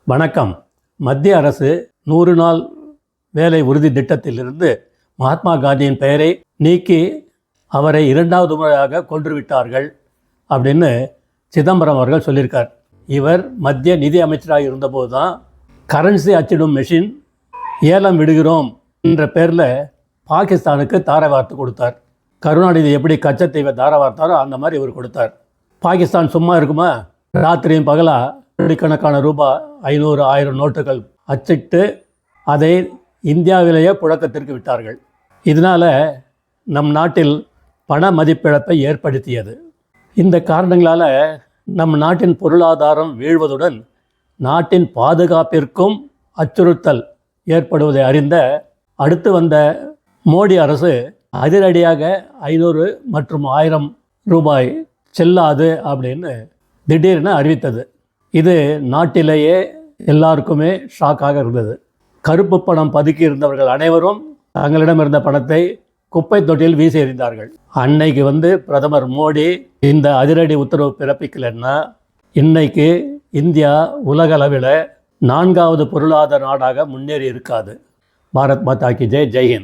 வணக்கம். மத்திய அரசு 100 நாள் வேலை உறுதி திட்டத்திலிருந்து மகாத்மா காந்தியின் பெயரை நீக்கி அவரை 2வது முறையாக கொன்றுவிட்டார்கள் அப்படின்னு சிதம்பரம் அவர்கள் சொல்லியிருக்கார். இவர் மத்திய நிதி அமைச்சராக இருந்தபோது தான் கரன்சி அச்சிடும் மெஷின் ஏலம் விடுகிறோம் என்ற பேரில் பாகிஸ்தானுக்கு தாரை வார்த்து கொடுத்தார். கருணாநிதி எப்படி கச்சத்தீவை தாரை வார்த்தாரோ அந்த மாதிரி இவர் கொடுத்தார். பாகிஸ்தான் சும்மா இருக்குமா? ராத்திரியும் பகலாக கோடிக்கணக்கான ரூபாய் 500, 1000 நோட்டுகள் அச்சிட்டு அதை இந்தியாவிலேயே புழக்கத்திற்கு விட்டார்கள். இதனால் நம் நாட்டில் பண மதிப்பிழப்பை ஏற்படுத்தியது. இந்த காரணங்களால் நம் நாட்டின் பொருளாதாரம் வீழ்வதுடன் நாட்டின் பாதுகாப்பிற்கும் அச்சுறுத்தல் ஏற்படுவதை அறிந்த அடுத்து வந்த மோடி அரசு அதிரடியாக 500 மற்றும் 1000 ரூபாய் செல்லாது அப்படின்னு திடீர்னு அறிவித்தது. இது நாட்டிலேயே எல்லாருக்குமே ஷாக்காக இருந்தது. கருப்பு பணம் பதுக்கி இருந்தவர்கள் அனைவரும் தங்களிடம் இருந்த பணத்தை குப்பை தொட்டியில் வீசி எறிந்தார்கள். அன்னைக்கு பிரதமர் மோடி இந்த அதிரடி உத்தரவு பிறப்பிக்கலைன்னா இன்னைக்கு இந்தியா உலகளவில் 4வது பொருளாதார நாடாக முன்னேறி இருக்காது. பாரத் மாதா கி ஜெய். ஜெய்ஹிந்த்.